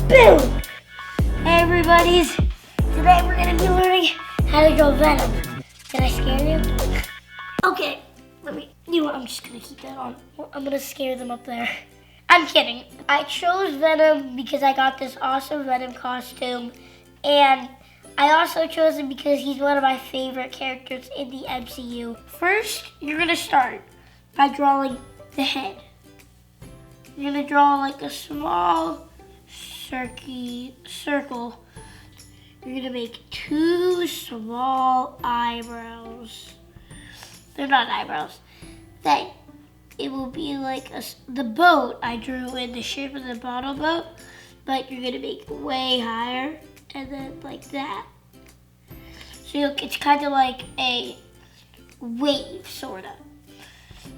Boom! Hey everybody's, today we're gonna be learning how to draw Venom. Did I scare you? Okay, I'm just gonna keep that on. I'm gonna scare them up there. I'm kidding. I chose Venom because I got this awesome Venom costume, and I also chose him because he's one of my favorite characters in the MCU. First, you're gonna start by drawing the head. You're gonna draw like a small circle. You're gonna make two small eyebrows. They're not eyebrows. Then it will be like the boat I drew in the shape of the bottle boat, but you're gonna make it way higher, and then like that. So it's kind of like a wave, sort of.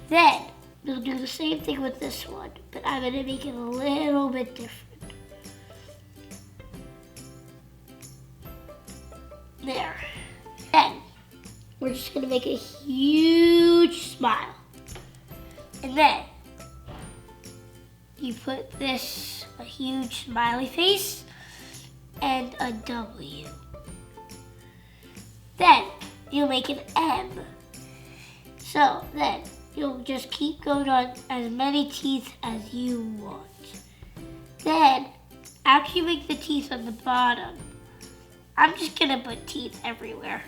Then we'll do the same thing with this one, but I'm gonna make it a little bit different. There. Then we're just gonna make a huge smile. And then you put a huge smiley face and a W. Then you'll make an M. So then you'll just keep going on as many teeth as you want. Then after you make the teeth on the bottom, I'm just gonna put teeth everywhere.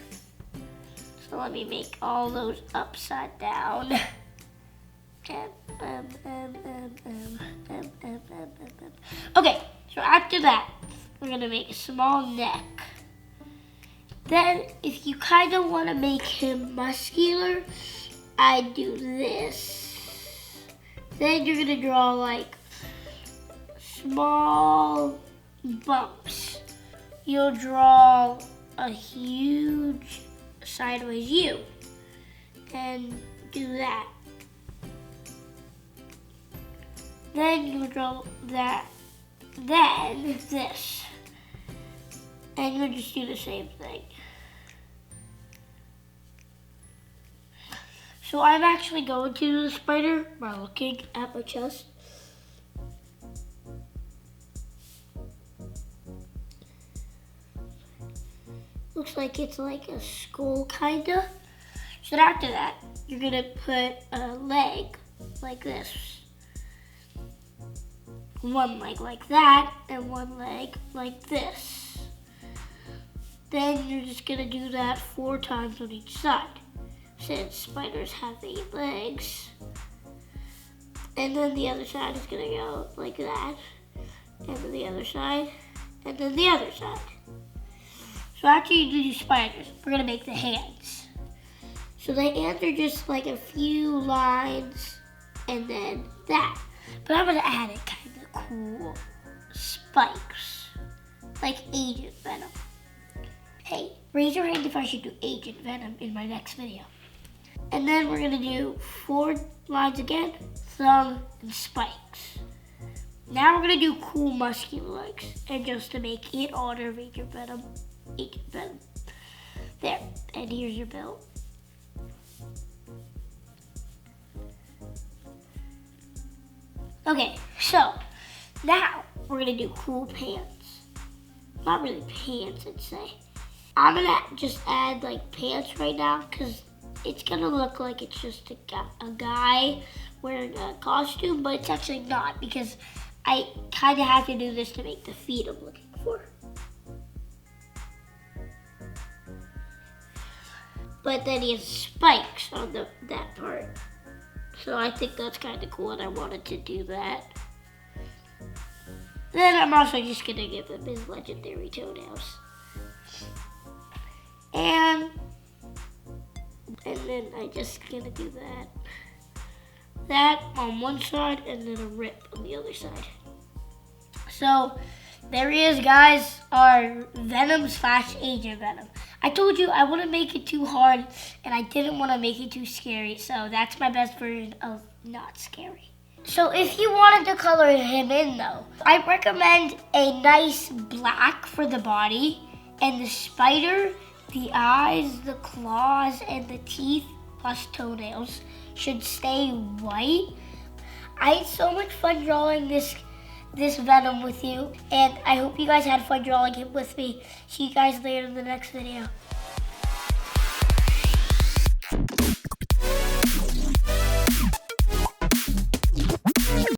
So let me make all those upside down. Okay, so after that, we're gonna make a small neck. Then, if you kind of want to make him muscular, I do this. Then you're gonna draw like small bumps. You'll draw a huge sideways U and do that. Then you draw that, then this, and you'll just do the same thing. So I'm actually going to do the spider by looking at my chest. Looks like it's like a skull, kinda. So after that, you're gonna put a leg like this. One leg like that, and one leg like this. Then you're just gonna do that 4 times on each side, since spiders have 8 legs. And then the other side is gonna go like that, and then the other side, and then the other side. So after you do your spiders, we're gonna make the hands. So the hands are just like a few lines, and then that. But I'm gonna add it kind of cool spikes, like Agent Venom. Hey, raise your hand if I should do Agent Venom in my next video. And then we're gonna do 4 lines again, thumb and spikes. Now we're gonna do cool muscular legs, and just to make it honor of Agent Venom. There, and here's your bill. Okay, so now we're gonna do cool pants. Not really pants, I'd say. I'm gonna just add like pants right now because it's gonna look like it's just a guy wearing a costume, but it's actually not because I kind of have to do this to make the feet I'm looking for. But then he has spikes on that part. So I think that's kind of cool, and I wanted to do that. Then I'm also just going to give him his legendary toenails. And then I'm just going to do that. That on one side, and then a rip on the other side. So there he is, guys, our Venom / Agent Venom. I told you I wouldn't make it too hard, and I didn't want to make it too scary, so that's my best version of not scary. So if you wanted to color him in, though, I recommend a nice black for the body, and the spider, the eyes, the claws, and the teeth, plus toenails, should stay white. I had so much fun drawing this this Venom with you. And I hope you guys had fun drawing him with me. See you guys later in the next video.